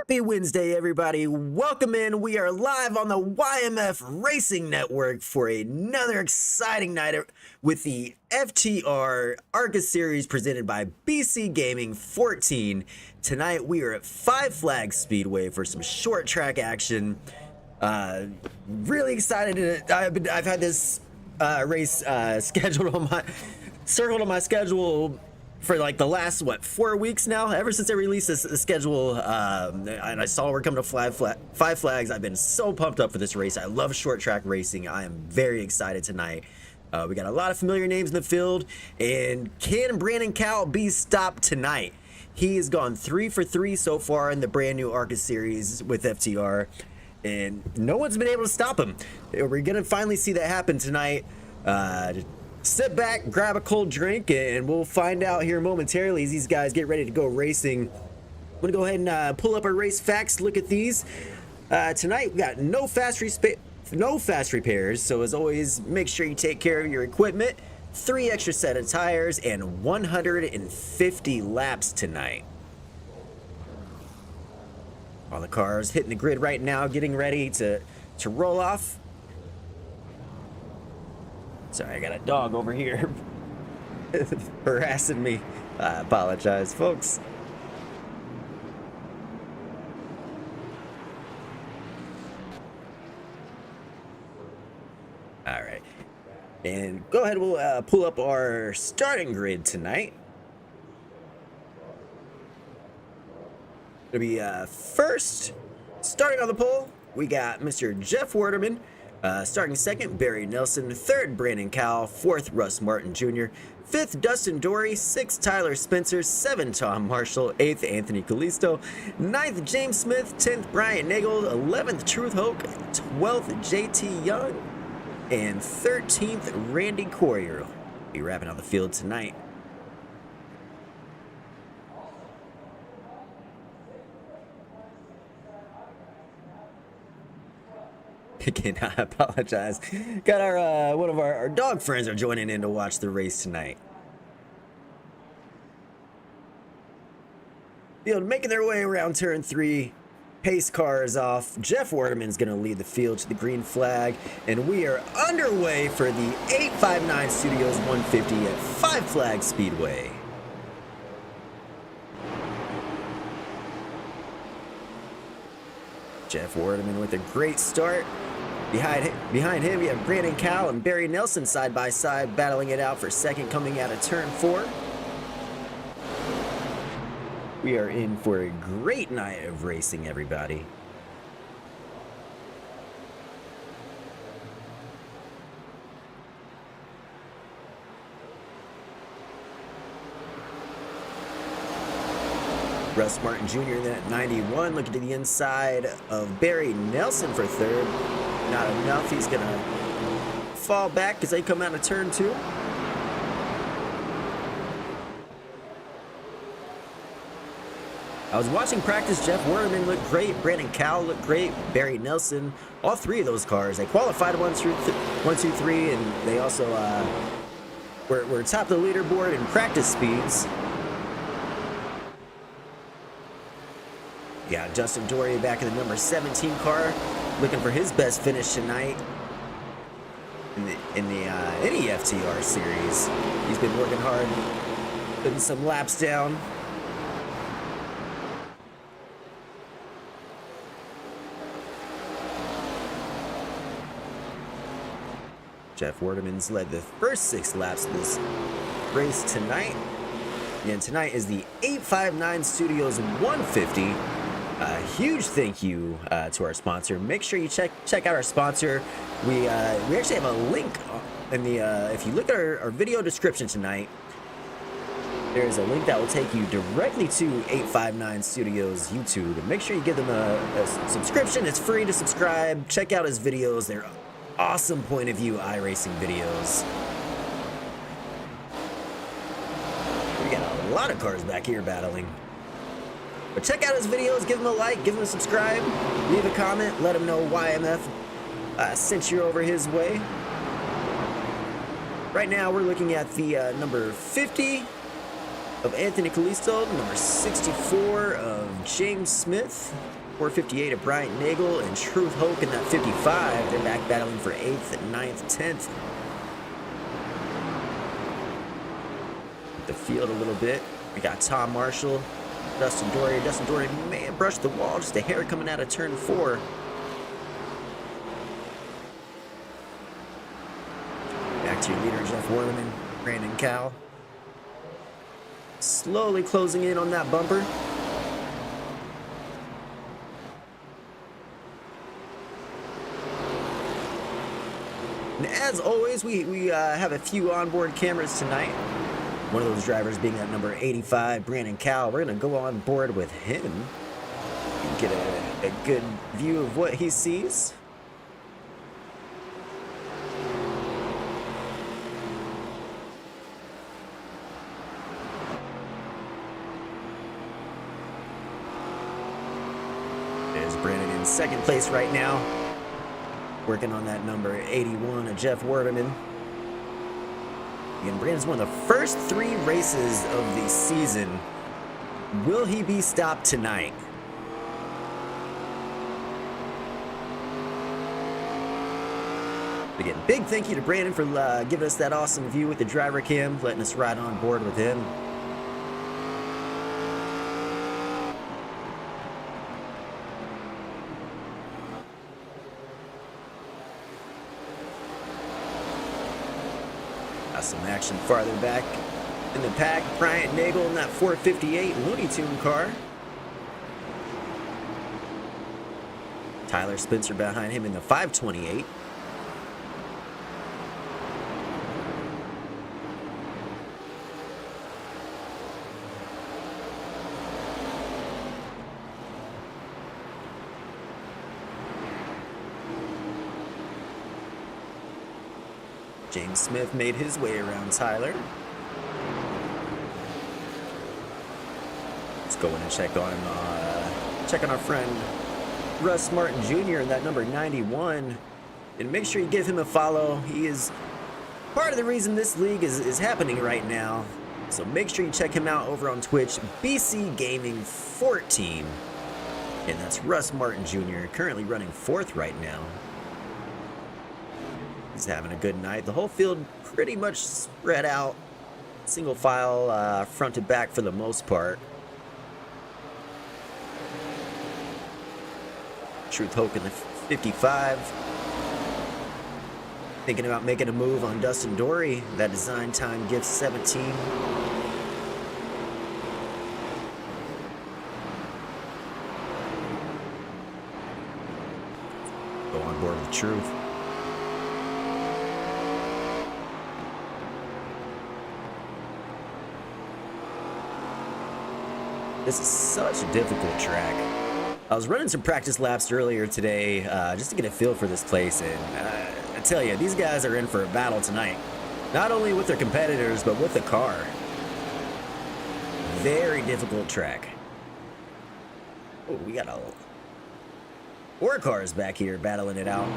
Happy Wednesday, everybody. Welcome in. We are live on the YMF Racing Network for another exciting night with the FTR ARCA series presented by BCGaming14. Tonight, we are at Five Flags Speedway for some short track action. Really excited. I've had this race circled on my schedule for like the last 4 weeks now. Ever since they released this schedule, and I saw we're coming to Five Flags, I've been so pumped up for this race. I love short track racing. I am very excited tonight. We got a lot of familiar names in the field, and can Brandon Cowell be stopped tonight? He has gone 3 for 3 so far in the brand new ARCA series with FTR, and no one's been able to stop him. We're gonna finally see that happen tonight. Sit back, grab a cold drink, and we'll find out here momentarily as these guys get ready to go racing. I'm gonna go ahead and pull up our race facts, look at these. Tonight we got no fast repairs, so as always, make sure you take care of your equipment. 3 extra set of tires and 150 laps tonight. All the cars hitting the grid right now, getting ready to roll off. Sorry, I got a dog over here harassing me. I apologize, folks. All right. And go ahead, we'll pull up our starting grid tonight. It'll be first, starting on the pole, we got Mr. Jeff Werderman. Starting second, Barry Nelson. Third, Brandon Cowell. Fourth, Russ Martin Jr. Fifth, Dustin Dory. Sixth, Tyler Spencer. Seventh, Tom Marshall. Eighth, Anthony Callisto. Ninth, James Smith. 10th, Brian Nagel. 11th, Truth Hoke. 12th, JT Young. And 13th, Randy Courier. Be wrapping out the field tonight. Again, I apologize. Got our one of our dog friends are joining in to watch the race tonight. Field making their way around turn 3. Pace car is off. Jeff Werderman's going to lead the field to the green flag, and we are underway for the 859 Studios 150 at Five Flags Speedway. Jeff Werderman with a great start. Behind him, we have Brandon Cowell and Barry Nelson side by side, battling it out for second coming out of turn 4. We are in for a great night of racing, everybody. Russ Martin Jr. then at 91, looking to the inside of Barry Nelson for third. Not enough. He's going to fall back as they come out of turn 2. I was watching practice. Jeff Werderman looked great. Brandon Cowell looked great. Barry Nelson. All 3 of those cars. They qualified 1, 2, 3, and they also were top of the leaderboard in practice speeds. Yeah, Dustin Dory back in the number 17 car, looking for his best finish tonight in the any FTR series. He's been working hard, putting some laps down. Jeff Werderman's led the first 6 laps of this race tonight. And tonight is the 859 Studios 150. A huge thank you to our sponsor. Make sure you check out our sponsor. We actually have a link in the if you look at our video description tonight, there's a link that will take you directly to 859 Studios YouTube. And make sure you give them a subscription. It's free to subscribe. Check out his videos. They're awesome point of view iRacing videos. We got a lot of cars back here battling. But check out his videos, give him a like, give him a subscribe, leave a comment, let him know YMF sent you over his way. Right now we're looking at the number 50 of Anthony Calisto, number 64 of James Smith, 458 of Bryant Nagel, and Truth Hoke in that 55. They're back battling for 8th, 9th, 10th. The field a little bit. We got Tom Marshall, Dustin Dory. Dustin Dory may have brushed the wall, just a hair coming out of turn 4. Back to your leader, Jeff Waterman, Brandon Cowell. Slowly closing in on that bumper. And as always, we have a few onboard cameras tonight. One of those drivers being that number 85, Brandon Cowell. We're going to go on board with him and get a good view of what he sees. There's Brandon in second place right now, working on that number 81 of Jeff Waterman. And Brandon's won the first 3 races of the season. Will he be stopped tonight? Again, big thank you to Brandon for giving us that awesome view with the driver cam, letting us ride on board with him. Some action farther back in the pack. Bryant Nagel in that 458 Looney Tune car. Tyler Spencer behind him in the 528. James Smith made his way around Tyler. Let's go in and check on our friend Russ Martin Jr. in that number 91. And make sure you give him a follow. He is part of the reason this league is happening right now. So make sure you check him out over on Twitch, BCGaming14. And that's Russ Martin Jr., currently running 4th right now. He's having a good night. The whole field pretty much spread out. Single file front to back for the most part. Truth Hoke in the 55. Thinking about making a move on Dustin Dory. That design time gives 17. Go on board with Truth. This is such a difficult track. I was running some practice laps earlier today just to get a feel for this place, and I tell you, these guys are in for a battle tonight. Not only with their competitors, but with the car. Very difficult track. Oh, we got 4 cars back here battling it out.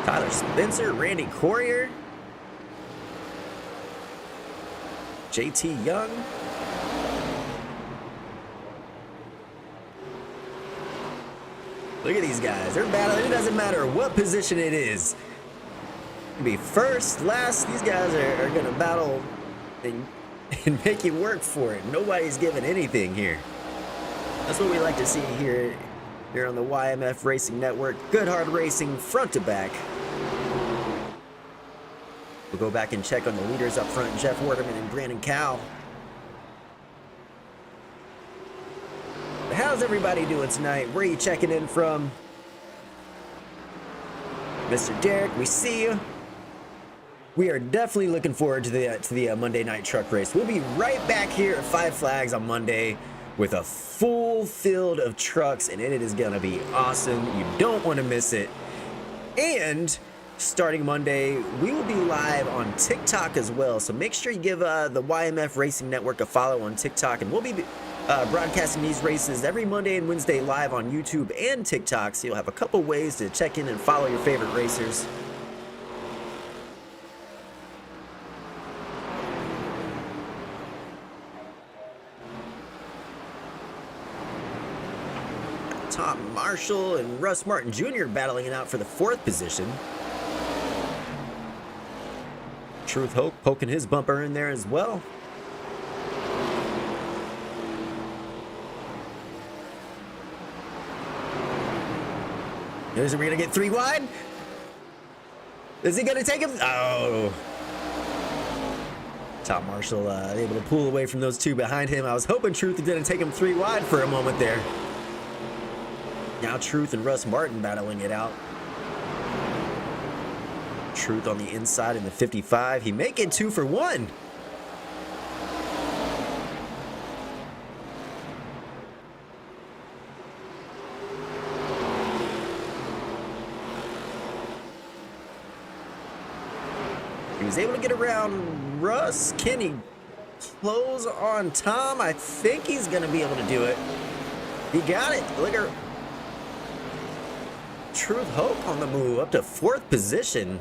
Tyler Spencer, Randy Corrier, JT Young. Look at these guys. They're battling. It doesn't matter what position it is. It could be first, last. These guys are going to battle and make you work for it. Nobody's giving anything here. That's what we like to see here on the YMF Racing Network. Good hard racing front to back. We'll go back and check on the leaders up front, Jeff Waterman and Brandon Cowell. How's everybody doing tonight? Where are you checking in from? Mr. Derek, we see you. We are definitely looking forward to the Monday night truck race. We'll be right back here at Five Flags on Monday with a full field of trucks, and it is going to be awesome. You don't want to miss it. And starting Monday, we will be live on TikTok as well. So make sure you give the YMF Racing Network a follow on TikTok, and we'll be broadcasting these races every Monday and Wednesday live on YouTube and TikTok. So you'll have a couple ways to check in and follow your favorite racers. Tom Marshall and Russ Martin Jr. battling it out for the 4th position. Truth Hope poking his bumper in there as well. Is we gonna get 3 wide? Is he gonna take him? Oh. Tom Marshall able to pull away from those 2 behind him. I was hoping Truth didn't take him 3 wide for a moment there. Now Truth and Russ Martin battling it out. Truth on the inside in the 55. He may get 2 for 1. He was able to get around Russ. Can he close on Tom? I think he's going to be able to do it. He got it. Look at Truth Hope on the move up to 4th position.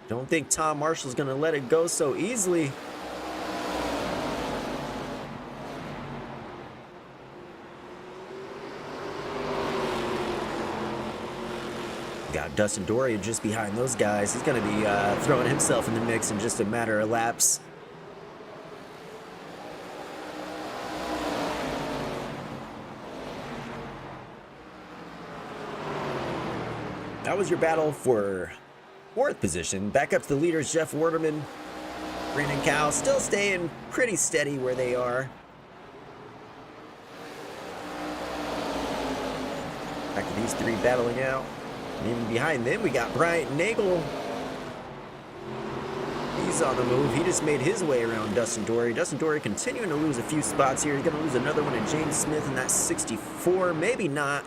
Don't think Tom Marshall's going to let it go so easily. Got Dustin Dory just behind those guys. He's going to be throwing himself in the mix in just a matter of laps. That was your battle for 4th position. Back up to the leaders, Jeff Warderman, Brandon Cow, still staying pretty steady where they are. Back to these 3 battling out. And even behind them, we got Bryant Nagel. He's on the move. He just made his way around Dustin Dory. Dustin Dory continuing to lose a few spots here. He's going to lose another one to James Smith in that 64. Maybe not.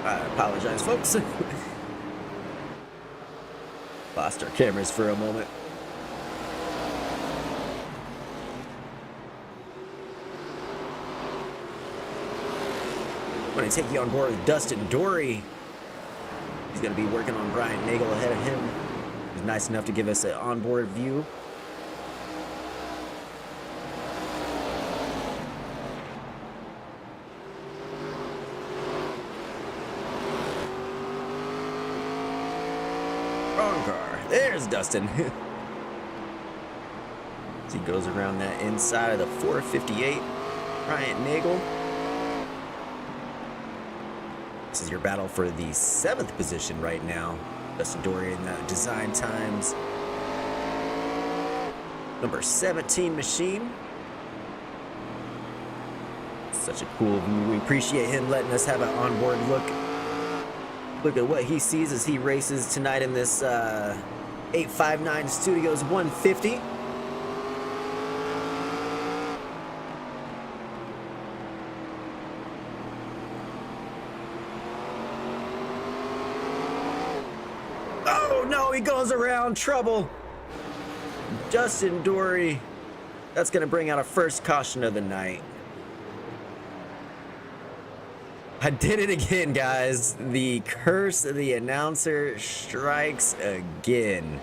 I apologize, folks. Lost our cameras for a moment. I'm going to take you on board with Dustin Dory. He's going to be working on Brian Nagel ahead of him. He's nice enough to give us an onboard view. Wrong car. There's Dustin. As he goes around that inside of the 458. Bryant Nagel. This is your battle for the 7th position right now. Dustin Dory in the design times. Number 17 machine. Such a cool view. We appreciate him letting us have an onboard look. Look at what he sees as he races tonight in this 859 Studios 150. Oh no, he goes around. Trouble. Dustin Dory. That's going to bring out a first caution of the night. I did it again, guys. The curse of the announcer strikes again.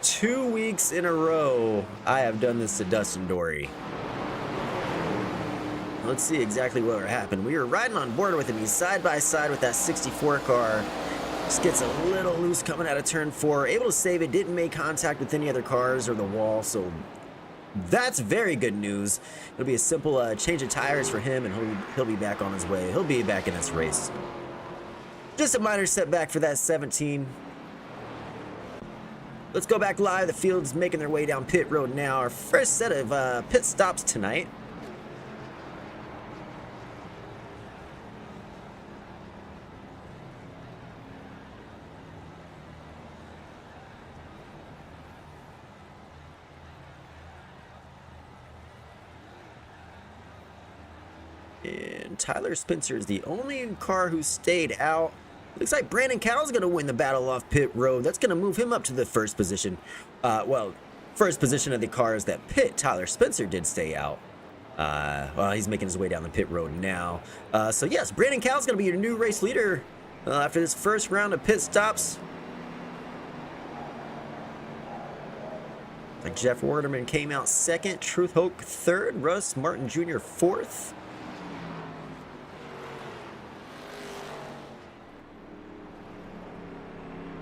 2 weeks in a row, I have done this to Dustin Dory. Let's see exactly what happened. We were riding on board with him. He's side by side with that 64 car. Just gets a little loose coming out of turn 4. Able to save it. Didn't make contact with any other cars or the wall, so that's very good news. It'll be a simple change of tires for him, and he'll be back on his way. He'll be back in this race. Just a minor setback for that 17. Let's go back live. The field's making their way down pit road now. Our first set of pit stops tonight. And Tyler Spencer is the only car who stayed out. Looks like Brandon Cowell's going to win the battle off pit road. That's going to move him up to the first position. Well, first position of the cars that pit. Tyler Spencer did stay out. Well, he's making his way down the pit road now. So yes, Brandon Cow's going to be your new race leader after this first round of pit stops. Like Jeff Werderman came out second, Truth Hoke third, Russ Martin Jr. fourth.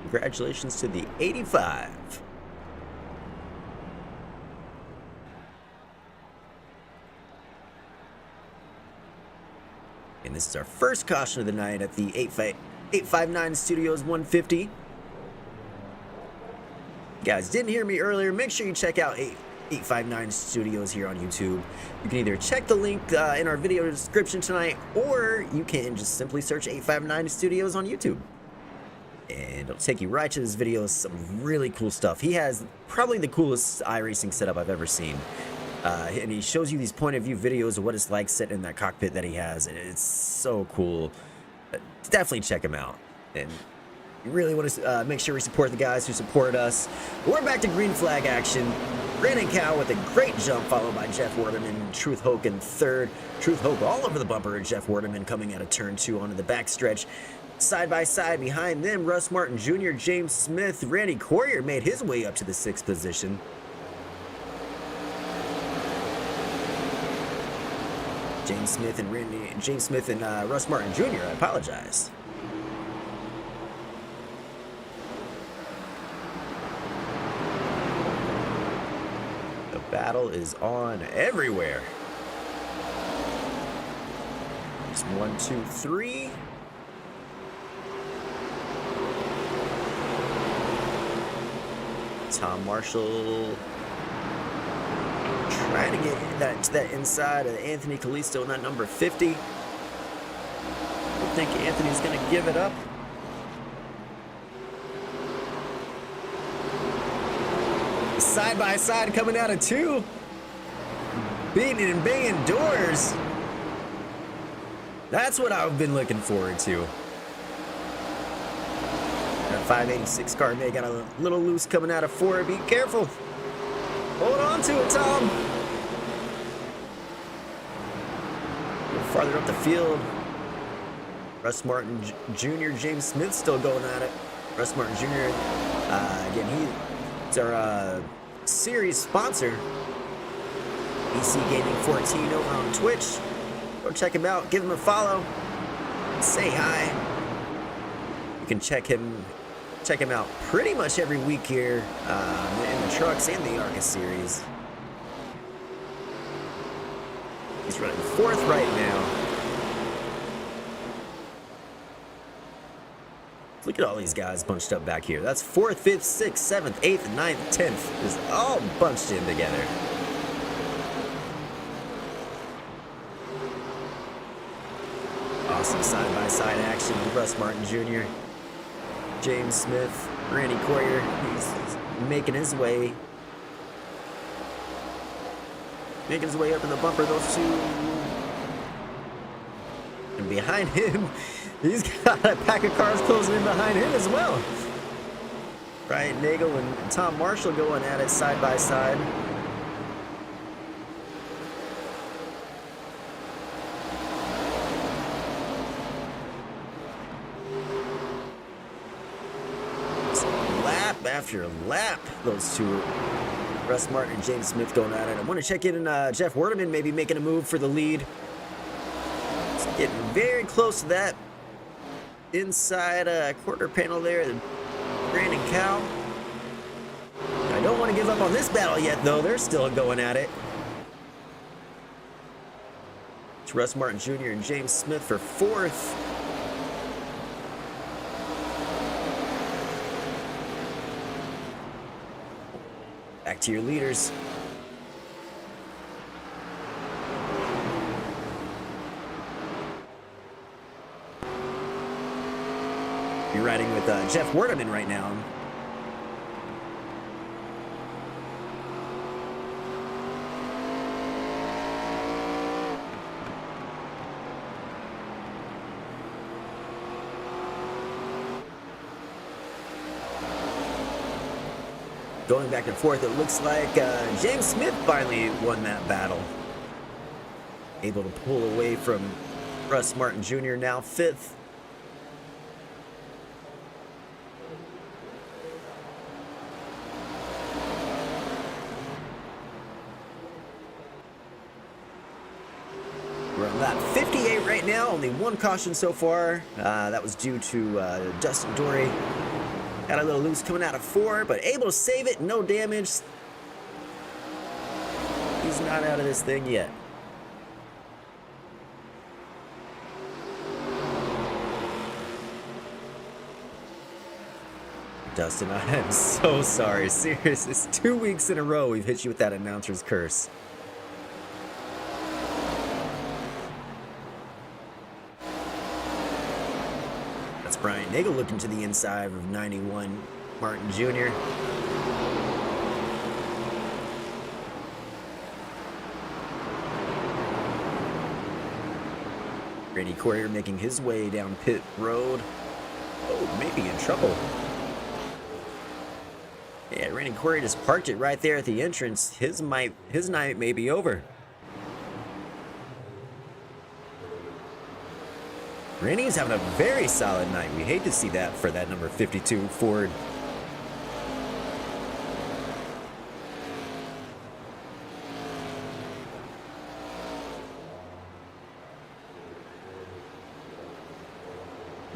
Congratulations to the 85. And this is our first caution of the night at the 859 Studios 150. Guys, didn't hear me earlier, make sure you check out 859 Studios here on YouTube. You can either check the link in our video description tonight, or you can just simply search 859 Studios on YouTube. And it'll take you right to his videos, some really cool stuff. He has probably the coolest iRacing setup I've ever seen. And he shows you these point of view videos of what it's like sitting in that cockpit that he has, and it's so cool. Definitely check him out. And you really want to make sure we support the guys who support us. We're back to green flag action. Brandon Cow with a great jump, followed by Jeff Werderman, Truth Hoke in third. Truth Hoke all over the bumper, and Jeff Werderman coming out of turn 2 onto the backstretch. Side by side behind them, Russ Martin Jr., James Smith, Randy Courier made his way up to the 6th position. James Smith and Russ Martin Jr., I apologize. The battle is on everywhere. It's 1, 2, 3. Tom Marshall trying to get that inside of Anthony Callisto in that number 50. I don't think Anthony's going to give it up. Side by side coming out of 2. Beating and banging doors. That's what I've been looking forward to. That 586 car may got a little loose coming out of 4. Be careful. Hold on to it, Tom. A little farther up the field. Russ Martin Jr., James Smith still going at it. Russ Martin Jr., again, he's our series sponsor. BCGaming14 over on Twitch. Go check him out. Give him a follow. Say hi. You can check him out pretty much every week here in the trucks and the ARCA series. He's running 4th right now. Look at all these guys bunched up back here. That's 4th, 5th, 6th, 7th, 8th, 9th, 10th. Just all bunched in together. Awesome side-by-side action with Russ Martin Jr., James Smith, Randy Courier. He's making his way up in the bumper. Those two, and behind him, he's got a pack of cars closing in behind him as well. Ryan Nagel and Tom Marshall going at it side by side. After lap, those two, Russ Martin and James Smith going at it. I want to check in Jeff Werderman maybe making a move for the lead. It's getting very close to that inside quarter panel there. Brandon Cow. I don't want to give up on this battle yet, though. They're still going at it. It's Russ Martin Jr. and James Smith for 4th. Back to your leaders. You're riding with Jeff Werderman right now. Going back and forth, it looks like James Smith finally won that battle. able to pull away from Russ Martin Jr., now 5th. We're on lap 58 right now, only one caution so far. That was due to Dustin Dory. Got a little loose coming out of 4, but able to save it, no damage. He's not out of this thing yet. Dustin, I am so sorry. Serious, it's 2 weeks in a row we've hit you with that announcer's curse. That's Brian Nagel looking to the inside of 91 Martin Jr. Randy Courier making his way down pit road. Oh, maybe in trouble. Yeah, Randy Courier just parked it right there at the entrance. His night may be over. Randy's having a very solid night. We hate to see that for that number 52 Ford.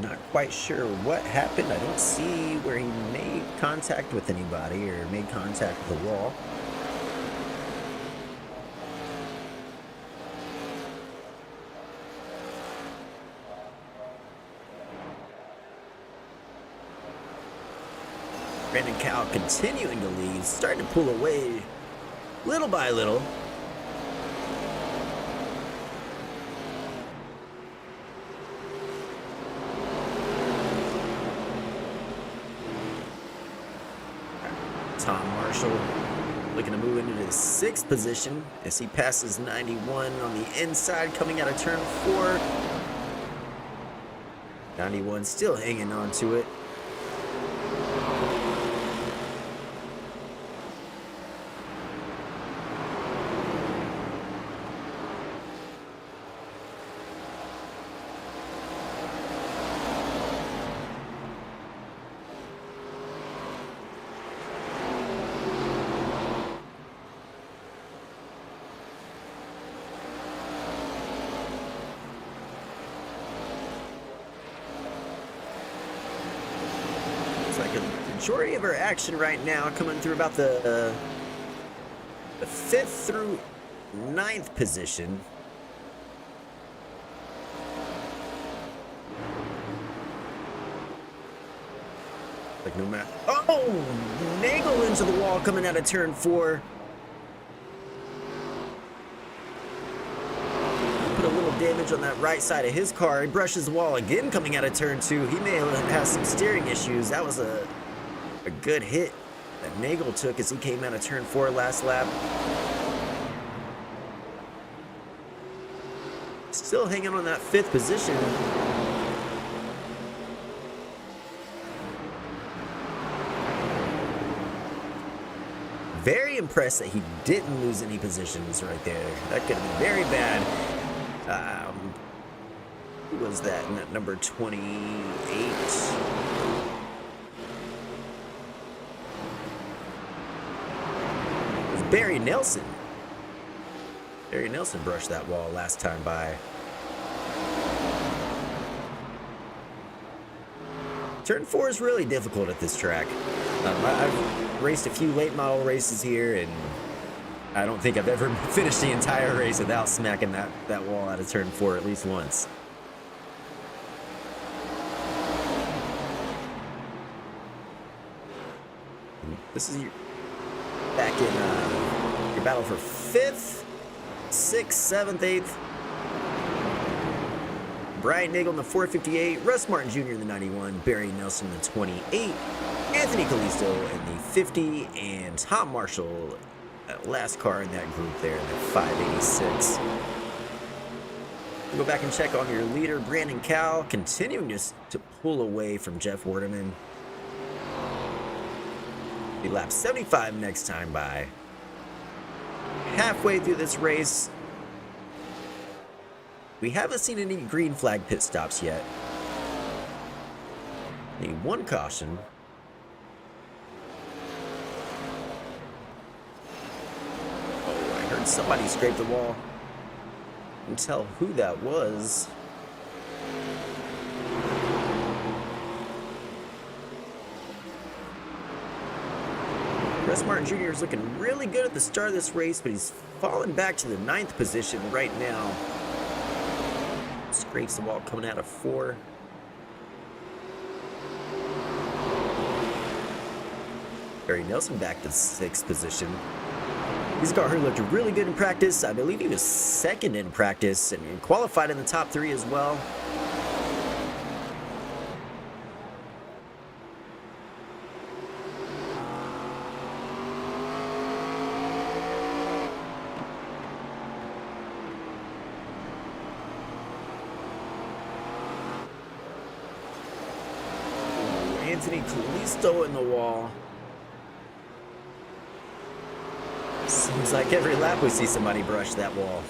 Not quite sure what happened. I don't see where he made contact with anybody or made contact with the wall. Brandon Cow continuing to lead, starting to pull away little by little. Tom Marshall looking to move into the 6th position as he passes 91 on the inside coming out of turn 4. 91 still hanging on to it. Majority of our action right now coming through about the 5th through 9th position. Like no matter. Oh, Nagel into the wall coming out of turn 4. Put a little damage on that right side of his car. He brushes the wall again coming out of turn 2. He may have some steering issues. That was a good hit that Nagel took as he came out of turn 4 last lap. Still hanging on that 5th position. Very impressed that he didn't lose any positions right there. That could have been very bad. Who was that in that number 28? Barry Nelson. Barry Nelson brushed that wall last time by. Turn 4 is really difficult at this track. I've raced a few late model races here, and I don't think I've ever finished the entire race without smacking that wall out of turn 4 at least once. This is your back in your battle for 5th, 6th, 7th, 8th. Brian Nagel in the 458, Russ Martin Jr. in the 91, Barry Nelson in the 28, Anthony Callisto in the 50, and Tom Marshall, that last car in that group there in the 586. We'll go back and check on your leader, Brandon Cowell, continuing just to pull away from Jeff Warderman. He laps 75 next time by. Halfway through this race, We haven't seen any green flag pit stops yet. Need one caution. Oh, I heard somebody scrape the wall. I can tell who that was. Chris Martin Jr. is looking really good at the start of this race, but he's fallen back to the 9th position right now. Scrapes the wall coming out of 4. Barry Nelson back to 6th position. He's a car who looked really good in practice. I believe he was 2nd in practice and qualified in the top 3 as well. Anthony Calisto in the wall. Seems like every lap we see somebody brush that wall.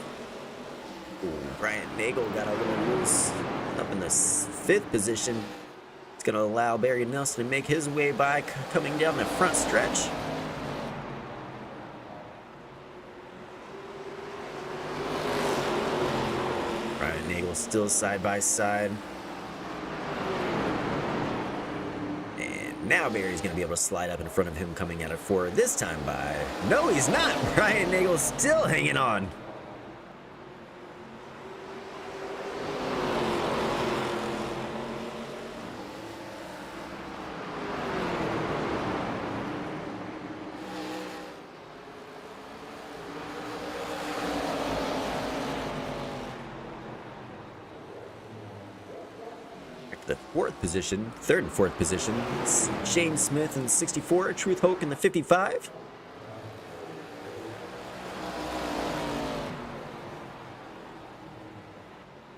Ooh, Brian Nagel got a little loose up in the 5th position. It's going to allow Barry Nelson to make his way by coming down the front stretch. Brian Nagel still side by side. Now Barry's going to be able to slide up in front of him coming out of 4 this time by... No, he's not! Brian Nagel's still hanging on. The 4th position, 3rd and 4th position. It's Shane Smith in 64, Truth Hoke in the 55.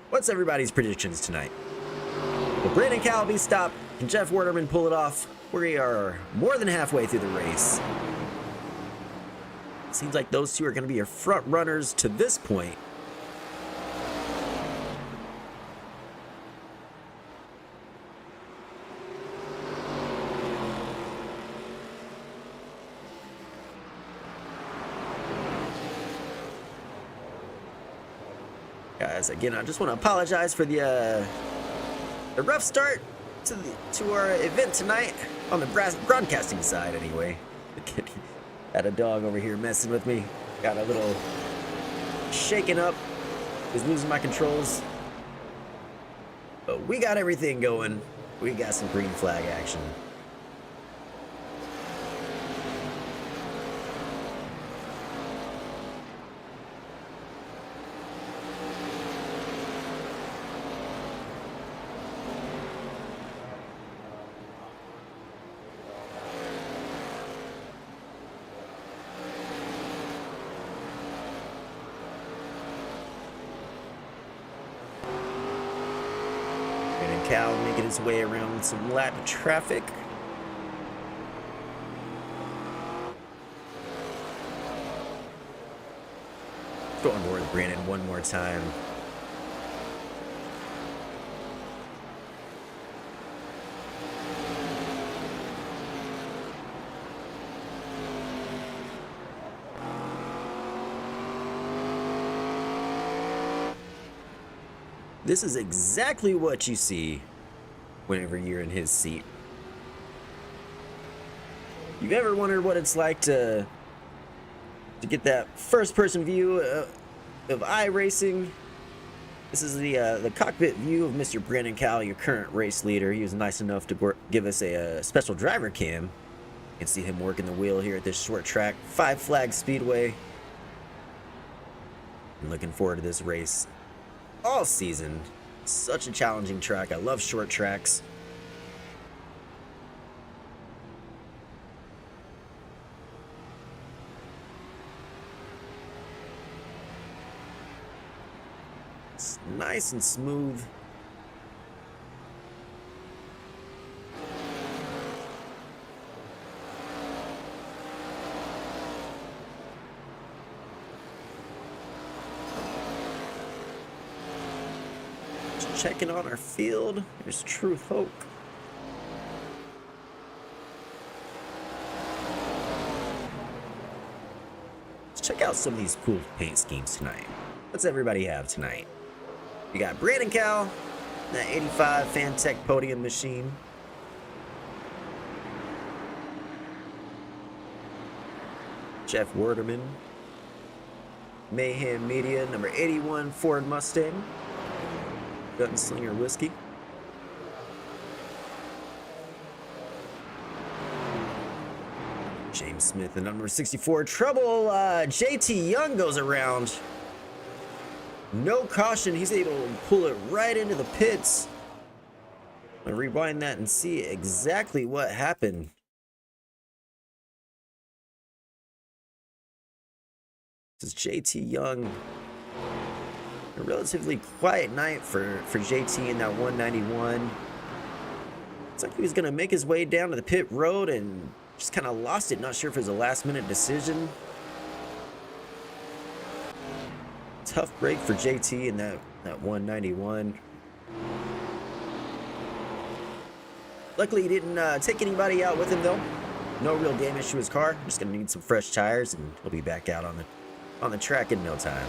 What's everybody's predictions tonight? Will Brandon Calby stop? Can Jeff Werderman pull it off? We are more than halfway through the race. Seems like those two are going to be your front runners to this point. Guys, again, I just want to apologize for the rough start to our event tonight on the broadcasting side. Anyway, had a dog over here messing with me. Got a little shaken up. Was losing my controls, but we got everything going. We got some green flag action. Cal making his way around some Latin traffic. Go on board Brandon one more time. This is exactly what you see whenever you're in his seat. You've ever wondered what it's like to get that first-person view of iRacing? This is the cockpit view of Mr. Brandon Cowell, your current race leader. He was nice enough to give us a special driver cam. You can see him working the wheel here at this short track, 5 Flag Speedway. I'm looking forward to this race all season. Such a challenging track. I love short tracks. It's nice and smooth. checking on our field. There's Truth Hope. Let's check out some of these cool paint schemes tonight. What's everybody have tonight? You got Brandon Cal, that 85 Fantech podium machine. Jeff Werderman. Mayhem Media, number 81 Ford Mustang. Gunslinger Whiskey. James Smith, the number 64 Trouble. JT Young goes around. No caution. He's able to pull it right into the pits. I'm gonna rewind that and see exactly what happened. This is JT Young. A relatively quiet night for JT in that 191. It's like he was gonna make his way down to the pit road and just kind of lost it. Not sure if it was a last minute decision. Tough break for JT in that 191. Luckily he didn't take anybody out with him though. No real damage to his car. Just gonna need some fresh tires and he'll be back out on the track in no time.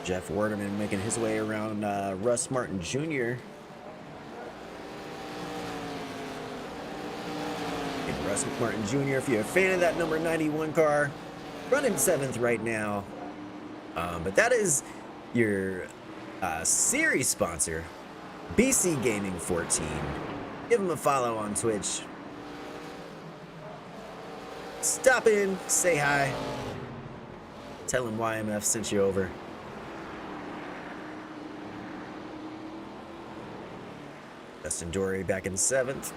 Jeff Werderman making his way around Russ Martin Jr. And Russ Martin Jr., if you're a fan of that number 91 car, running 7th right now. But that is your series sponsor, BCGaming14. Give them a follow on Twitch. Stop in, say hi. Tell them YMF sent you over. Dustin Dory back in 7th.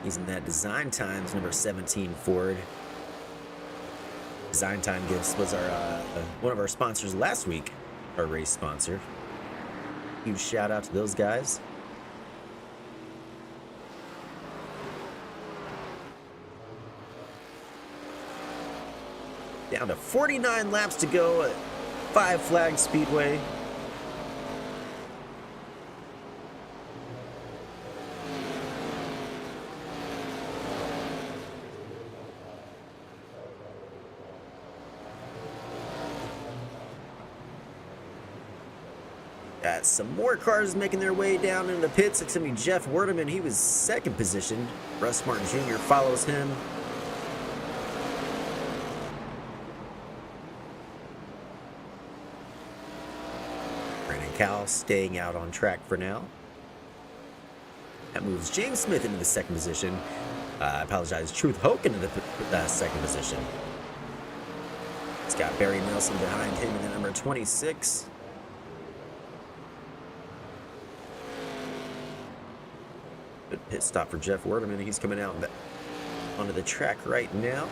Using that Design Times number 17 Ford. Design Time Gifts was our one of our sponsors last week, our race sponsor. Huge shout out to those guys. Down to 49 laps to go at 5 Flag Speedway. Got some more cars making their way down into the pits. It's going to be Jeff Werderman. He was 2nd position. Russ Martin Jr. follows him. Brandon Cal staying out on track for now. That moves James Smith into the 2nd position. I apologize. Truth Hoke into the 2nd position. It's got Barry Nelson behind him in the number 26. Good pit stop for Jeff Werderman. He's coming out onto the track right now.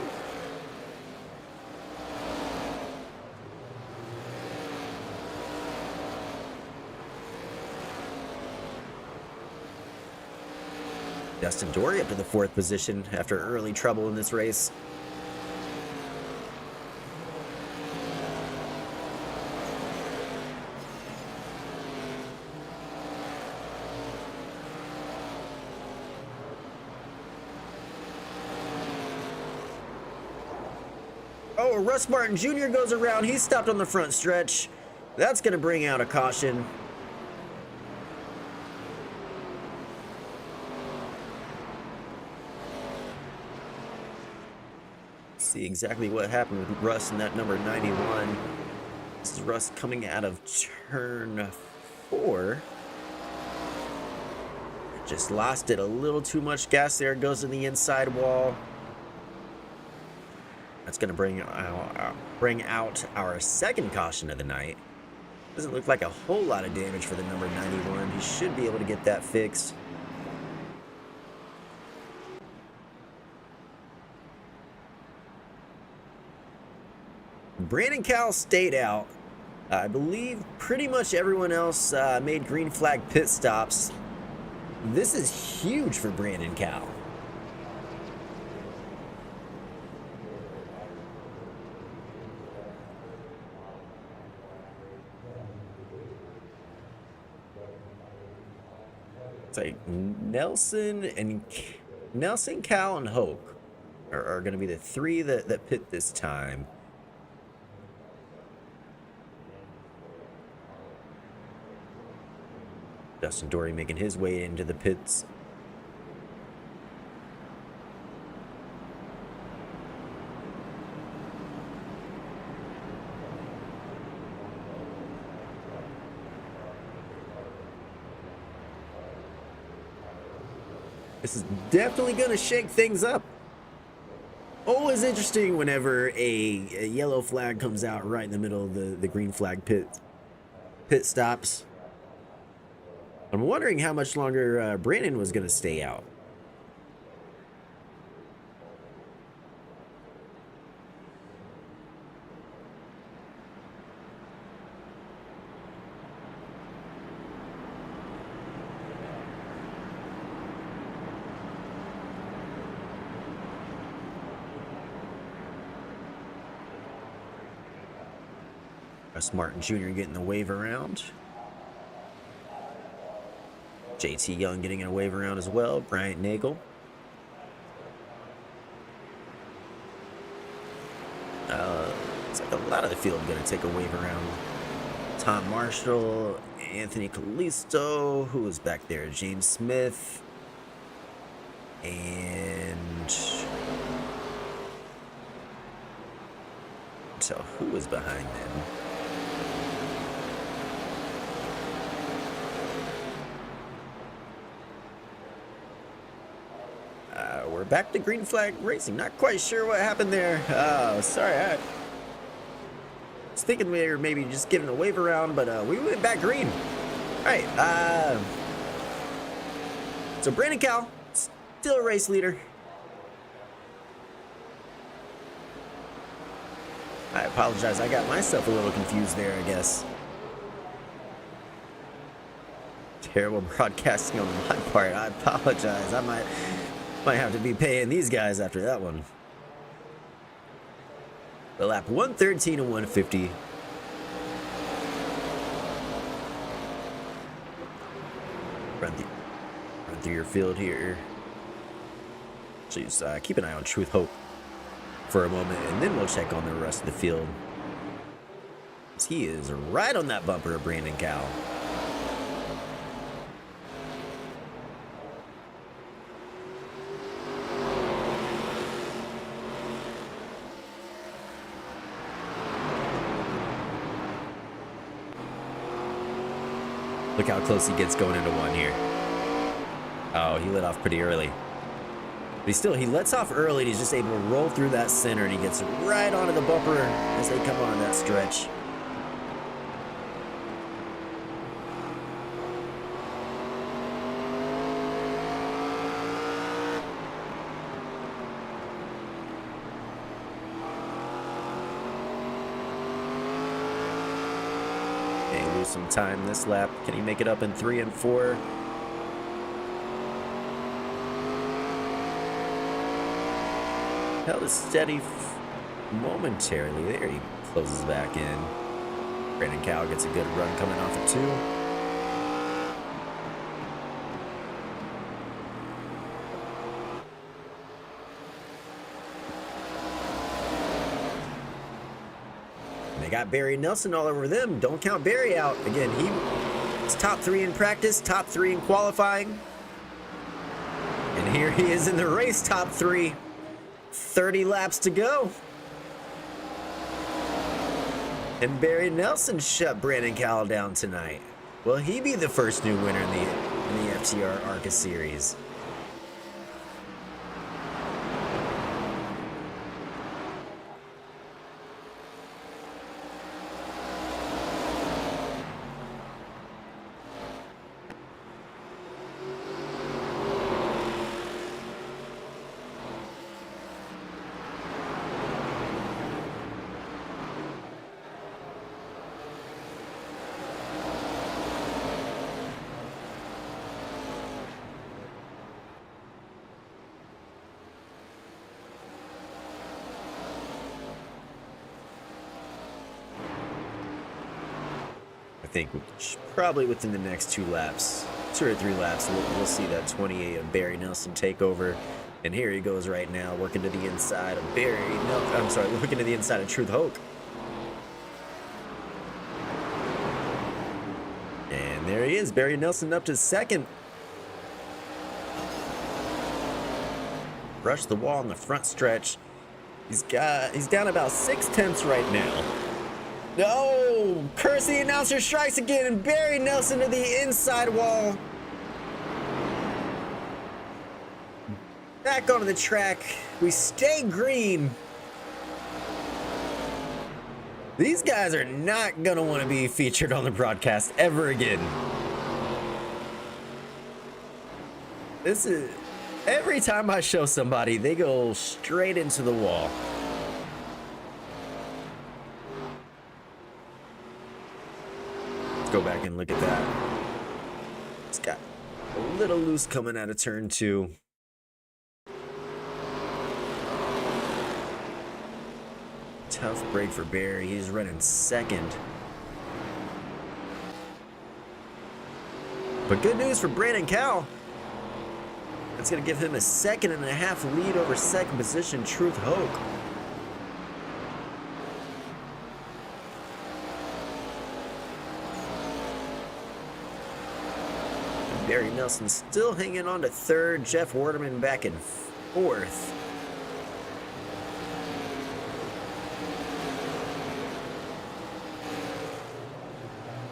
Dustin Dory up to the 4th position after early trouble in this race. Oh, Russ Martin Jr. goes around. He's stopped on the front stretch. That's going to bring out a caution. See exactly what happened with Russ in that number 91. This is Russ coming out of turn 4. Just lost it a little too much gas there. Goes in the inside wall. That's going to bring out our 2nd caution of the night. Doesn't look like a whole lot of damage for the number 91. He should be able to get that fixed. Brandon Cal stayed out. I believe pretty much everyone else made green flag pit stops. This is huge for Brandon Cal. It's like Nelson, Cal, and Hoke are going to be the three that pit this time. Dustin Dory making his way into the pits. This is definitely going to shake things up. Always interesting whenever a yellow flag comes out right in the middle of the green flag pit stops. I'm wondering how much longer Brandon was going to stay out. Russ Martin Jr. getting the wave around. JT Young getting a wave around as well. Bryant Nagel. It's like a lot of the field going to take a wave around. Tom Marshall, Anthony Callisto, who was back there? James Smith. And so who was behind them? We're back to green flag racing. Not quite sure what happened there. Oh, sorry. I was thinking we were maybe just giving a wave around, but we went back green. All right. So Brandon Cal, still a race leader. I apologize. I got myself a little confused there, I guess. Terrible broadcasting on my part. I apologize. I might have to be paying these guys after that one. The lap 113 and 150. Run through your field here. Please keep an eye on Truth Hope for a moment, and then we'll check on the rest of the field. He is right on that bumper of Brandon Cal. Look how close he gets going into one here. Oh, he lit off pretty early. But he lets off early, and he's just able to roll through that center, and he gets right onto the bumper as they come on that stretch. They lose some time this lap. Can he make it up in 3 and 4? Held it steady momentarily. There he closes back in. Brandon Cal gets a good run coming off of 2. And they got Barry Nelson all over them. Don't count Barry out. Again, he's top 3 in practice, top 3 in qualifying. And here he is in the race, top 3. 30 laps to go. And Barry Nelson shut Brandon Cal down tonight. Will he be the first new winner in the FTR ARCA series? think probably within the next 2 laps, 2 or 3 laps, we'll see that 28 of Barry Nelson take over. And here he goes right now, working to the inside of working to the inside of Truth Hoke. And there he is, Barry Nelson up to second. Brushed the wall on the front stretch. He's down about 6/10 right now. No! Curse the announcer strikes again, and Barry Nelson to the inside wall. Back onto the track. We stay green. These guys are not gonna want to be featured on the broadcast ever again. This is every time I show somebody, they go straight into the wall. Let's go back and look at that. It's got a little loose coming out of turn 2. Tough break for Barry. He's running second. But good news for Brandon Cowell. That's going to give him a 2.5 lead over second position Truth Hoke. And Barry Nelson still hanging on to third. Jeff Waterman back in fourth.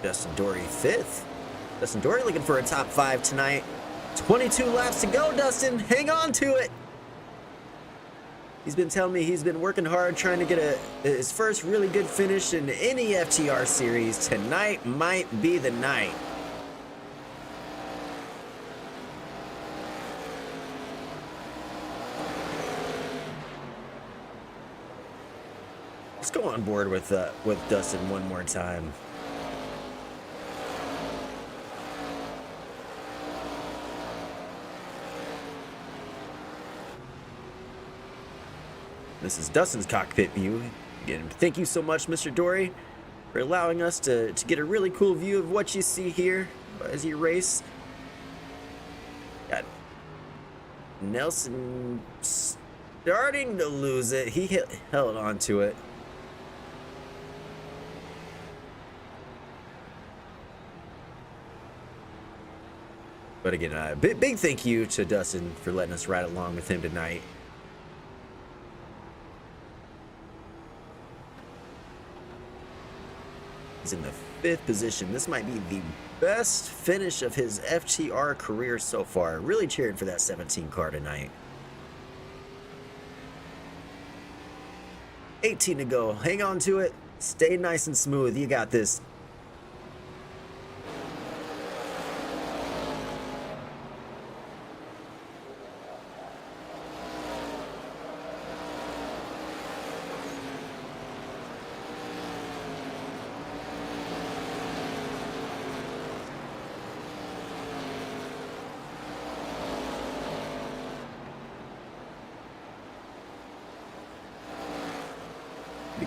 Dustin Dory fifth. Dustin Dory looking for a top 5 tonight. 22 laps to go, Dustin. Hang on to it. He's been telling me he's been working hard trying to get his first really good finish in any FTR series. Tonight might be the night. Let's go on board with Dustin one more time. This is Dustin's cockpit view. Again, thank you so much, Mr. Dory, for allowing us to get a really cool view of what you see here as you race. Got Nelson starting to lose it. He held on to it. But again, big thank you to Dustin for letting us ride along with him tonight. He's in the 5th position. This might be the best finish of his FTR career so far. Really cheering for that 17 car tonight. 18 to go. Hang on to it. Stay nice and smooth. You got this.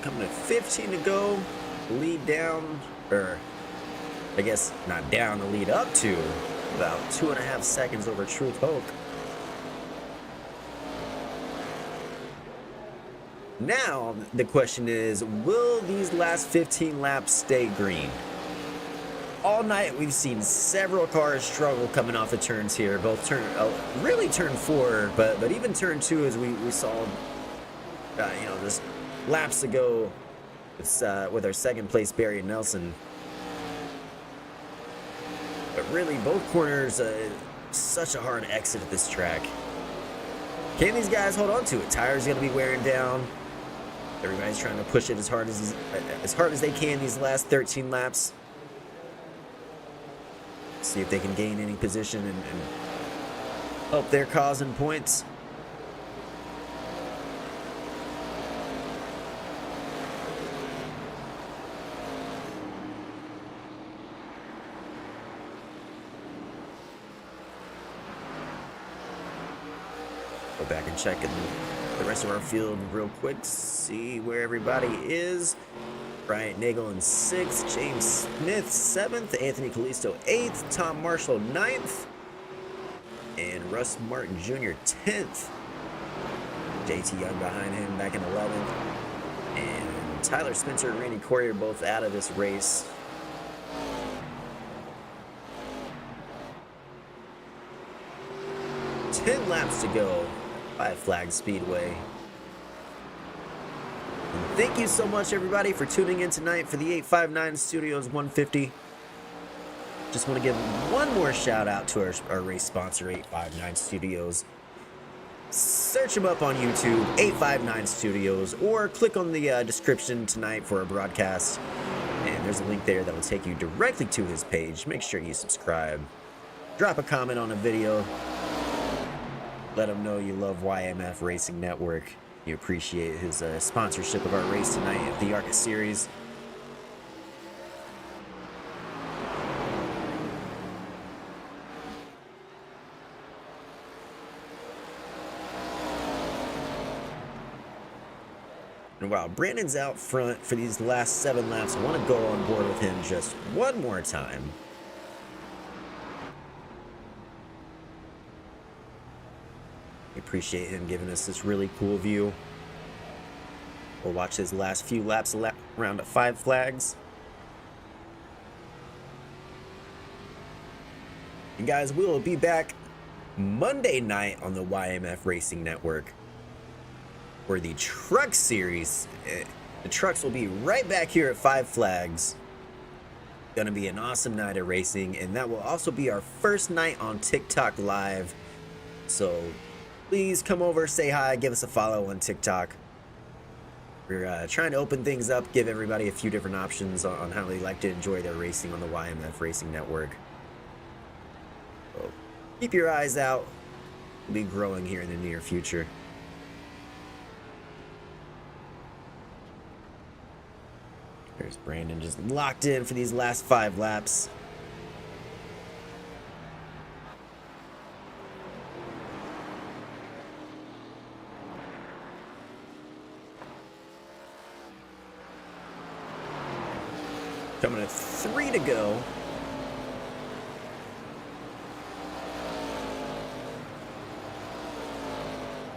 Coming to 15 to go. Lead down, or I guess not down, the lead up to about 2.5 seconds over Truth Hoke. Now the question is, will these last 15 laps stay green? All night we've seen several cars struggle coming off the turns here, both really turn 4, but even turn 2, as we saw, just laps ago with our second place Barry Nelson. But really, both corners, such a hard exit at this track. Can these guys hold on to it? Tires gonna be wearing down. Everybody's trying to push it as hard as they can these last 13 laps. See if they can gain any position and help their cause in points. Go back and check The rest of our field real quick, see where everybody is. Bryant Nagel in 6th, James Smith 7th, Anthony Calisto 8th, Tom Marshall 9th, and Russ Martin Jr. 10th. JT Young behind him back in 11th. And Tyler Spencer and Randy Corey are both out of this race. Ten laps to go. Five Flags Speedway. And thank you so much, everybody, for tuning in tonight for the 859 Studios 150. Just want to give one more shout out to our race sponsor, 859 Studios. Search them up on YouTube, 859 Studios, or click on the description tonight for a broadcast. And there's a link there that will take you directly to his page. Make sure you subscribe. Drop a comment on the video. Let him know you love YMF Racing Network. You appreciate his sponsorship of our race tonight at the ARCA series. And while Brandon's out front for these last 7 laps, I want to go on board with him just one more time. We appreciate him giving us this really cool view. We'll watch his last few laps around at 5 Flags. And guys, we will be back Monday night on the YMF Racing Network for the Truck Series. The trucks will be right back here at 5 Flags. Gonna be an awesome night of racing, and that will also be our first night on TikTok Live. So please come over, say hi, give us a follow on TikTok. We're trying to open things up, give everybody a few different options on how they like to enjoy their racing on the YMF Racing Network. So keep your eyes out. We'll be growing here in the near future. There's Brandon just locked in for these last 5 laps. Coming at 3 to go.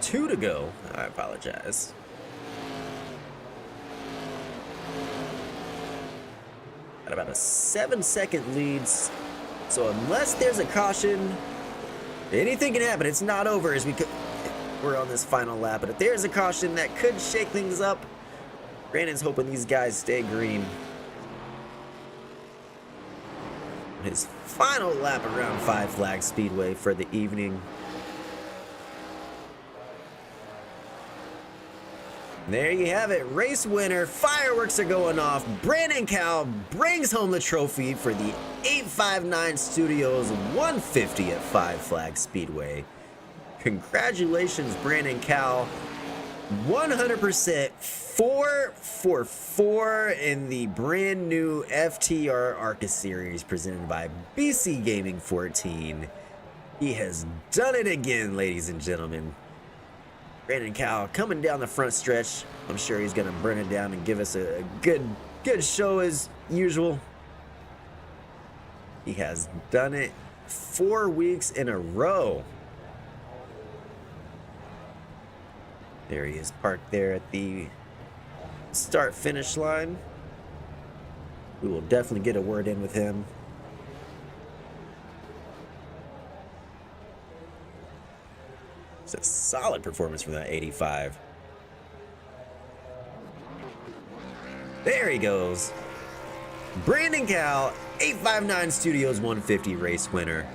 Two to go. I apologize. Got about a 7-second lead. So unless there's a caution, anything can happen. It's not over as we're on this final lap. But if there's a caution, that could shake things up. Brandon's hoping these guys stay green. His final lap around 5 Flags Speedway for the evening. There you have it, race winner. Fireworks are going off. Brandon Cowell brings home the trophy for the 859 Studios 150 at 5 Flags Speedway. Congratulations, Brandon Cowell. 100% 4 for 4 in the brand new FTR ARCA series presented by BCGaming14. He has done it again, ladies and gentlemen. Brandon Cowell coming down the front stretch. I'm sure he's going to burn it down and give us a good show as usual. He has done it 4 weeks in a row. There he is, parked there at the start-finish line. We will definitely get a word in with him. It's a solid performance from that 85. There he goes. Brandon Cowell, 859 Studios 150 race winner.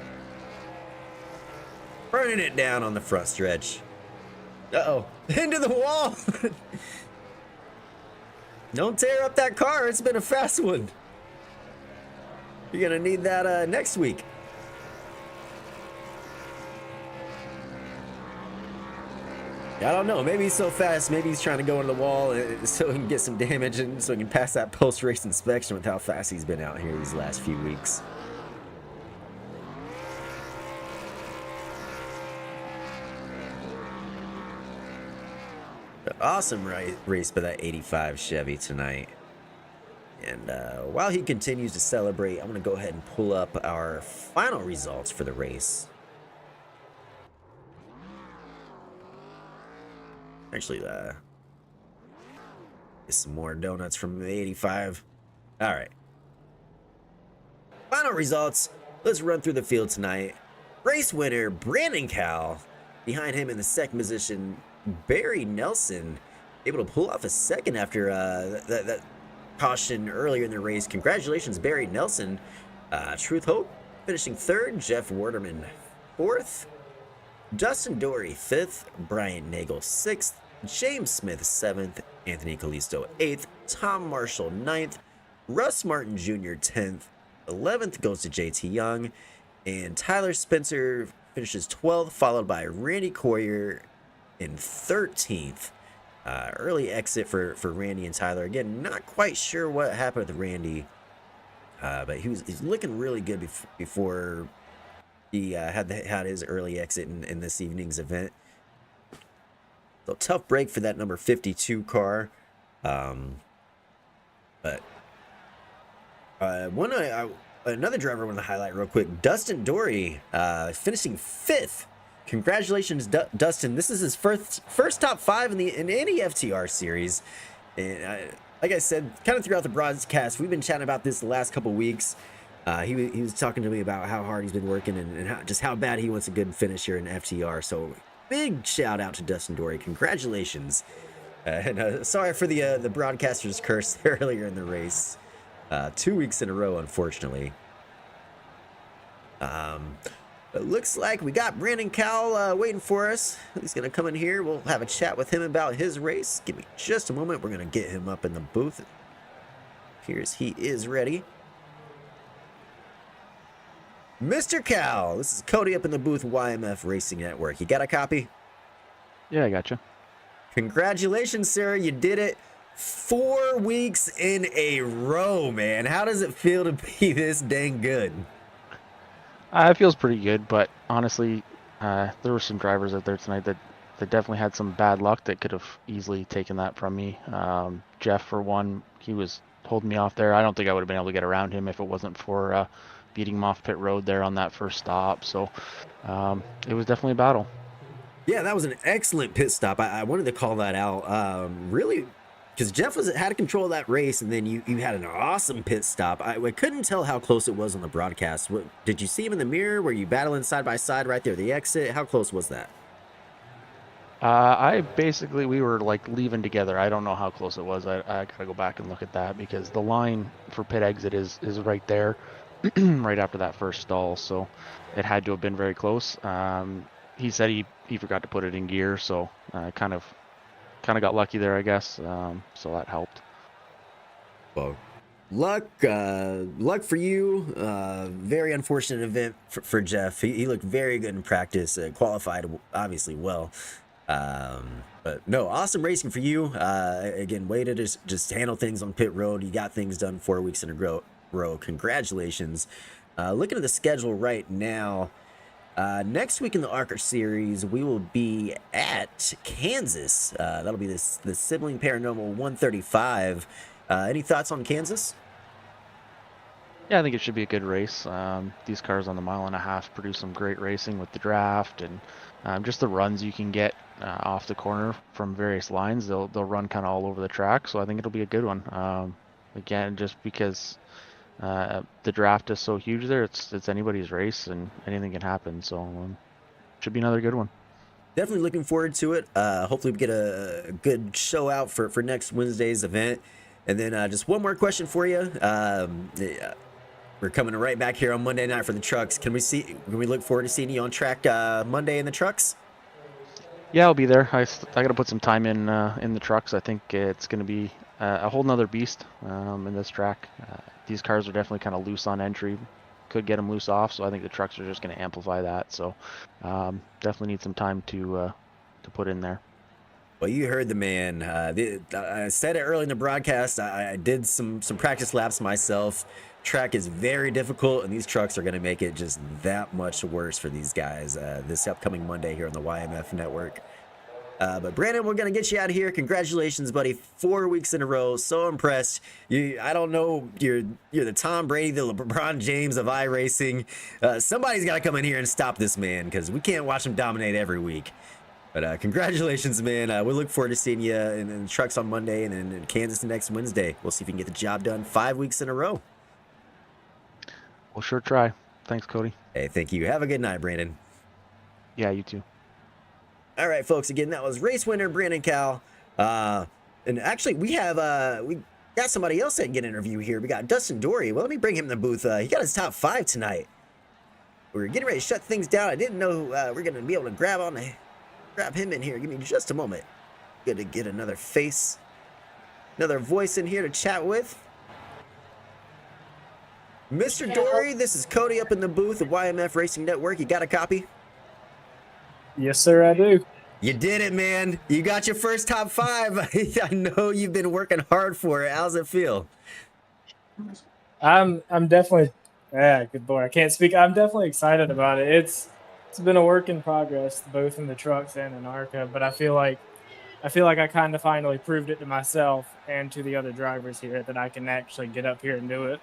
Burning it down on the front stretch. Uh-oh, into the wall. Don't tear up that car. It's been a fast one. You're gonna need that next week. I don't know. Maybe he's so fast. Maybe he's trying to go into the wall so he can get some damage and so he can pass that post-race inspection with how fast he's been out here these last few weeks. Awesome race by that 85 Chevy tonight. And while he continues to celebrate, I'm going to go ahead and pull up our final results for the race. Actually, get some more donuts from the 85. All right. Final results. Let's run through the field tonight. Race winner, Brandon Cal. Behind him in the second position, Barry Nelson. Able to pull off a second after that caution earlier in the race. Congratulations, Barry Nelson. Truth Hope finishing third. Jeff Warderman fourth. Dustin Dory fifth. Brian Nagel sixth. James Smith seventh. Anthony Calisto eighth. Tom Marshall ninth. Russ Martin Jr. 10th. 11th goes to JT Young. And Tyler Spencer finishes 12th, followed by Randy Coyer in 13th. Early exit for Randy and Tyler. Again, not quite sure what happened with Randy, but he's looking really good before he had his early exit in this evening's event. So tough break for that number 52 car, but another driver I want to highlight real quick, Dustin Dory, finishing 5th. Congratulations, Dustin. This is his first top 5 in any FTR series. And like I said, kind of throughout the broadcast, we've been chatting about this the last couple weeks. He was talking to me about how hard he's been working and just how bad he wants a good finish here in FTR. So big shout out to Dustin Dory. Congratulations. And sorry for the broadcaster's curse earlier in the race. 2 weeks in a row, unfortunately. It looks like we got Brandon Cowell waiting for us. He's going to come in here. We'll have a chat with him about his race. Give me just a moment. We're going to get him up in the booth. He is ready. Mr. Cowell, this is Cody up in the booth, YMF Racing Network. You got a copy? Yeah, I got you. Congratulations, sir. You did it 4 weeks in a row, man. How does it feel to be this dang good? It feels pretty good, but honestly, there were some drivers out there tonight that definitely had some bad luck that could have easily taken that from me. Jeff, for one, he was holding me off there. I don't think I would have been able to get around him if it wasn't for beating him off pit road there on that first stop. So it was definitely a battle. Yeah, that was an excellent pit stop. I wanted to call that out. Really, because Jeff had control of that race, and then you had an awesome pit stop. I couldn't tell how close it was on the broadcast. Did you see him in the mirror? Were you battling side by side right there, the exit? How close was that? We were like leaving together. I don't know how close it was. I gotta go back and look at that because the line for pit exit is right there, right after that first stall. So it had to have been very close. He said he forgot to put it in gear, so kind of got lucky there, I guess. So that helped. Well, luck for you. Very unfortunate event for Jeff. He looked very good in practice. Qualified obviously well. But no, awesome racing for you. Again, way to just handle things on pit road. You got things done 4 weeks in a row. Congratulations. Looking at the schedule right now. Next week in the ARCA series, we will be at Kansas. That'll be the Sibling Paranormal 135. Any thoughts on Kansas? Yeah, I think it should be a good race. These cars on the 1.5 miles produce some great racing with the draft and just the runs you can get off the corner from various lines. They'll run kind of all over the track, so I think it'll be a good one. Again, just because the draft is so huge there, it's anybody's race and anything can happen. So should be another good one. Definitely looking forward to it. Hopefully we get a good show out for next Wednesday's event. And then just one more question for you. We're coming right back here on Monday night for the trucks. Can we look forward to seeing you on track Monday in the trucks? Yeah, I'll be there. I got to put some time in the trucks. I think it's going to be a whole nother beast in this track. These cars are definitely kind of loose on entry. Could get them loose off, so I think the trucks are just going to amplify that. So definitely need some time to put in there. Well, you heard the man. I said it early in the broadcast. I did some practice laps myself. Track is very difficult, and these trucks are going to make it just that much worse for these guys this upcoming Monday here on the YMF Network. But Brandon, we're gonna get you out of here. Congratulations, buddy! 4 weeks in a row. So impressed. I don't know. You're the Tom Brady, the LeBron James of iRacing. Somebody's got to come in here and stop this man because we can't watch him dominate every week. But congratulations, man. We look forward to seeing you in the trucks on Monday and in Kansas next Wednesday. We'll see if we can get the job done 5 weeks in a row. We'll sure try. Thanks, Cody. Hey, thank you. Have a good night, Brandon. Yeah, you too. All right, folks. Again, that was race winner Brandon Cal. And actually, we got somebody else that can get an interview here. We got Dustin Dory. Well, let me bring him in the booth. He got his top 5 tonight. We're getting ready to shut things down. I didn't know we're going to be able to grab him in here. Give me just a moment. Good to get another face, another voice in here to chat with. Mr. Dory, this is Cody up in the booth of YMF Racing Network. You got a copy? Yes, sir, I do. You did it, man. You got your first top 5. I know you've been working hard for it. How's it feel? I'm definitely good boy. I can't speak. I'm definitely excited about it. It's been a work in progress, both in the trucks and in ARCA, but I feel like I kind of finally proved it to myself and to the other drivers here that I can actually get up here and do it.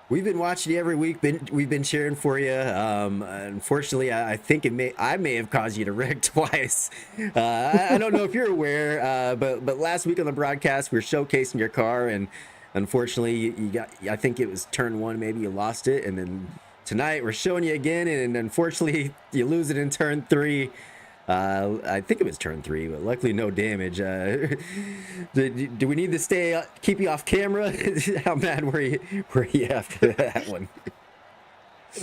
We've been watching you every week. We've been cheering for you. Unfortunately, I think I may have caused you to wreck twice. I don't know if you're aware, but last week on the broadcast, we were showcasing your car, and unfortunately, you got. I think it was turn 1, maybe you lost it, and then tonight we're showing you again, and unfortunately, you lose it in turn 3. I think it was turn 3, but luckily no damage. Do we need to keep you off camera? How mad were you after that one?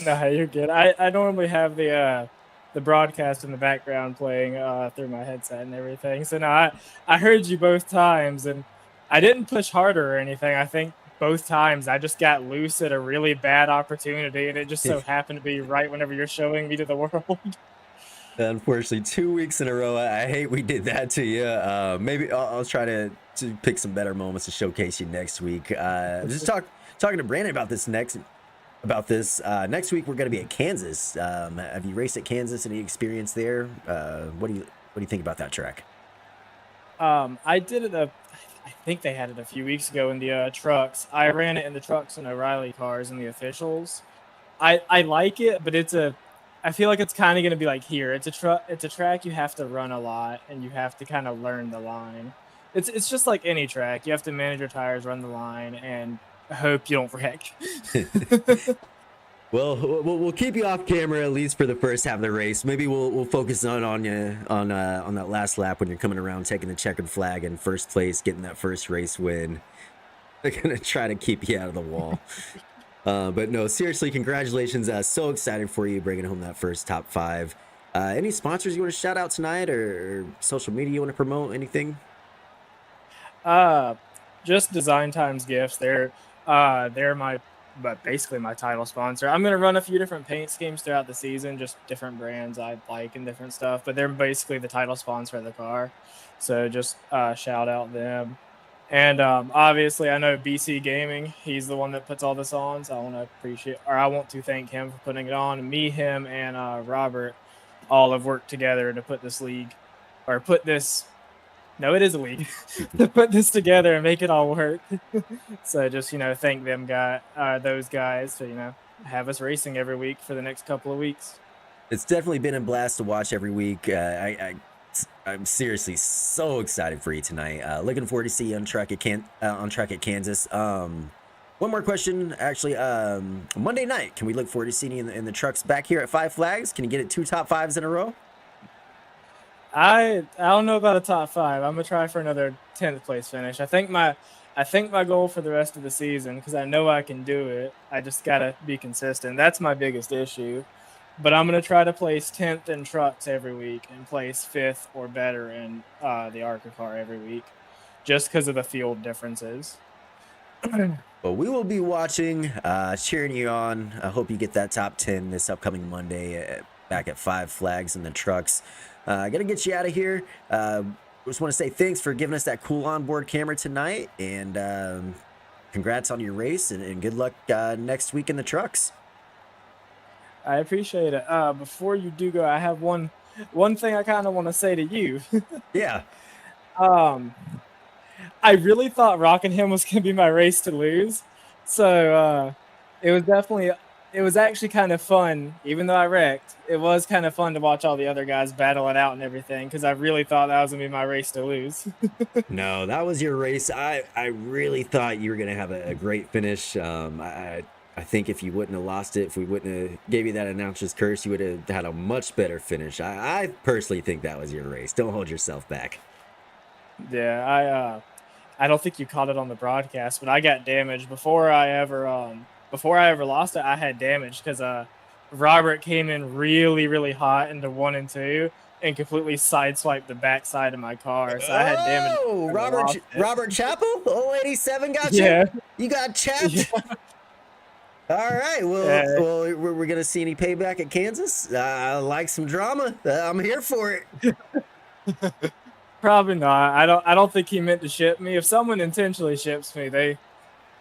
No, you're good. I normally have the broadcast in the background playing through my headset and everything. So no, I heard you both times, and I didn't push harder or anything. I think both times I just got loose at a really bad opportunity, and it just so happened to be right whenever you're showing me to the world. Unfortunately, 2 weeks in a row. I hate we did that to you. Maybe I'll try to pick some better moments to showcase you next week. Just talking to Brandon about this next week. We're going to be at Kansas. Have you raced at Kansas? Any experience there? What do you think about that track? I did it. I think they had it a few weeks ago in the trucks. I ran it in the trucks and O'Reilly cars and the officials. I like it, but I feel like it's kind of going to be like here. It's a track you have to run a lot, and you have to kind of learn the line. It's just like any track. You have to manage your tires, run the line, and hope you don't wreck. Well, we'll keep you off camera at least for the first half of the race. Maybe we'll focus on you on that last lap when you're coming around, taking the checkered flag in first place, getting that first race win. They're gonna try to keep you out of the wall. But no, seriously, congratulations. So excited for you bringing home that first top 5. Any sponsors you want to shout out tonight, or social media you want to promote? Anything? Just Design Times Gifts. They're basically my title sponsor. I'm going to run a few different paint schemes throughout the season, just different brands I like and different stuff, but they're basically the title sponsor of the car. So just shout out them. And obviously, I know BC Gaming. He's the one that puts all this on, so I want to thank him for putting it on. Me, him, and Robert all have worked together to put this league, or put this. No, it is a league to put this together and make it all work. So just thank them those guys to have us racing every week for the next couple of weeks. It's definitely been a blast to watch every week. I'm seriously so excited for you tonight. Looking forward to see you on track at Kansas. One more question, actually. Monday night, can we look forward to seeing you in the trucks back here at Five Flags? Can you get it 2 top 5s in a row? I don't know about a top 5. I'm gonna try for another 10th place finish. I think my goal for the rest of the season, because I know I can do it. I just gotta be consistent. That's my biggest issue. But I'm going to try to place 10th in trucks every week and place 5th or better in the ARCA car every week, just because of the field differences. Well, we will be watching, cheering you on. I hope you get that top 10 this upcoming Monday back at Five Flags in the trucks. Going to get you out of here. Just want to say thanks for giving us that cool onboard camera tonight, and congrats on your race, and good luck next week in the trucks. I appreciate it. Before you do go, I have one one thing I kind of want to say to you. Yeah. um, I really thought Rockingham was gonna be my race to lose, so it was definitely. It was actually kind of fun, even though I wrecked. It was kind of fun to watch all the other guys battle it out and everything, because I really thought that was gonna be my race to lose. No, that was your race. I really thought you were gonna have a great finish. I think if you wouldn't have lost it, if we wouldn't have gave you that announcer's curse, you would have had a much better finish. I personally think that was your race. Don't hold yourself back. Yeah, I don't think you caught it on the broadcast, but I got damaged before I ever lost it. I had damage because Robert came in really hot into 1 and 2 and completely sideswiped the backside of my car, so I had damage. Oh, before I lost it. Robert Chappell, 087 got you. Yeah. You got chapped. Yeah. All right. Well, Yeah. well, we're gonna see any payback at Kansas. I like some drama. I'm here for it. Probably not. I don't think he meant to ship me. If someone intentionally ships me, they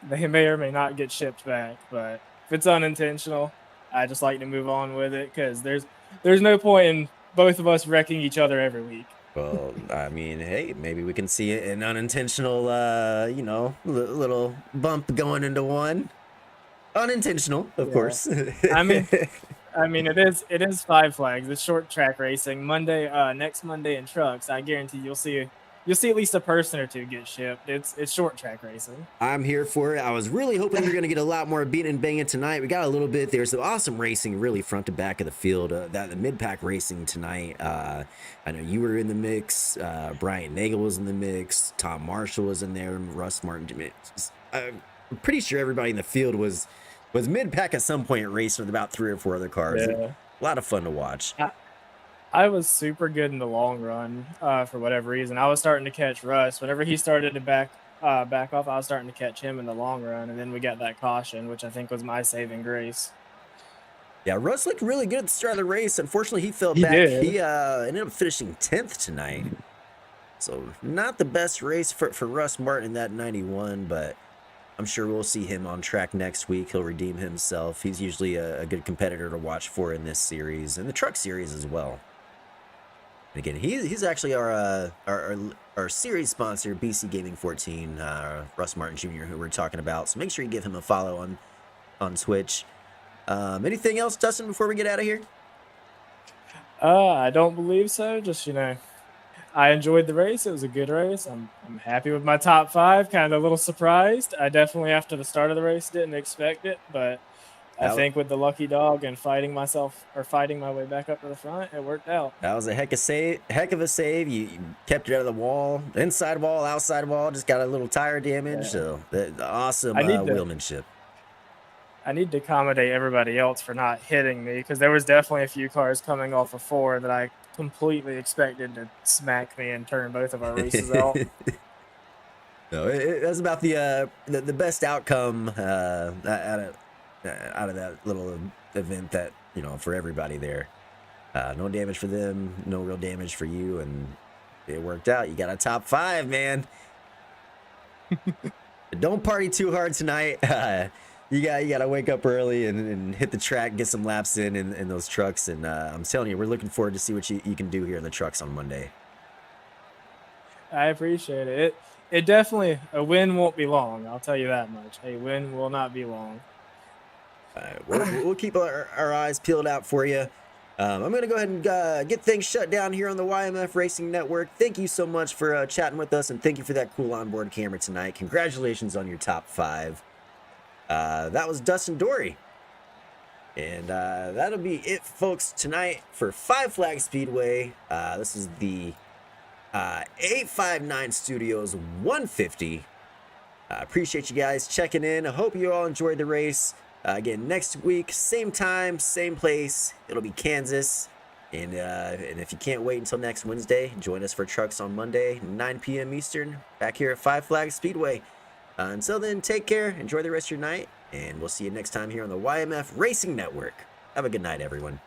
may or may not get shipped back. But if it's unintentional, I just like to move on with it, because there's no point in both of us wrecking each other every week. Well, I mean, hey, maybe we can see an unintentional, little bump going into one. Unintentional, of course. I mean, it is 5 flags. It's short track racing. Next Monday in trucks, I guarantee you'll see at least a person or two get shipped. It's short track racing. I'm here for it. I was really hoping we were going to get a lot more beating and banging tonight. We got a little bit. There's some awesome racing, really front to back of the field. The mid-pack racing tonight. I know you were in the mix. Brian Nagel was in the mix. Tom Marshall was in there. Russ Martin. I'm pretty sure everybody in the field was mid-pack at some point racing with about 3 or 4 other cars. Yeah. A lot of fun to watch. I was super good in the long run for whatever reason. I was starting to catch Russ. Whenever he started to back off, I was starting to catch him in the long run, and then we got that caution, which I think was my saving grace. Yeah, Russ looked really good at the start of the race. Unfortunately, he fell He back. did. He ended up finishing 10th tonight. So not the best race for Russ Martin in that 91, but I'm sure we'll see him on track next week. He'll redeem himself. He's usually a good competitor to watch for in this series and the truck series as well. And again, he's actually our series sponsor, BCGaming14, Russ Martin Jr., who we're talking about. So make sure you give him a follow on Twitch. Anything else, Dustin, before we get out of here? I don't believe so. Just, I enjoyed the race. It was a good race. I'm happy with my top 5. Kind of a little surprised. I definitely, after the start of the race, didn't expect it, but I think with the lucky dog and fighting my way back up to the front, it worked out. That was a heck of a save. You kept it out of the wall, inside wall, outside wall. Just got a little tire damage. Yeah. So the awesome wheelmanship. I need to accommodate everybody else for not hitting me, because there was definitely a few cars coming off of 4 that I completely expected to smack me and turn both of our races out. No, it was about the best outcome out of that little event that, for everybody there. No damage for them, no real damage for you, and it worked out. You got a top 5, man. Don't party too hard tonight. You got to wake up early and hit the track, get some laps in those trucks, and I'm telling you, we're looking forward to see what you can do here in the trucks on Monday. I appreciate it. It definitely, a win won't be long, I'll tell you that much. A win will not be long. We'll keep our eyes peeled out for you. I'm going to go ahead and get things shut down here on the YMF Racing Network. Thank you so much for chatting with us, and thank you for that cool onboard camera tonight. Congratulations on your top 5. That was Dustin Dory. And that'll be it, folks, tonight for 5 Flag Speedway. This is the 859 Studios 150. Appreciate you guys checking in. I hope you all enjoyed the race. Again, next week, same time, same place. It'll be Kansas. And if you can't wait until next Wednesday, join us for trucks on Monday, 9 p.m. Eastern, back here at 5 Flag Speedway. Until then, take care, enjoy the rest of your night, and we'll see you next time here on the YMF Racing Network. Have a good night, everyone.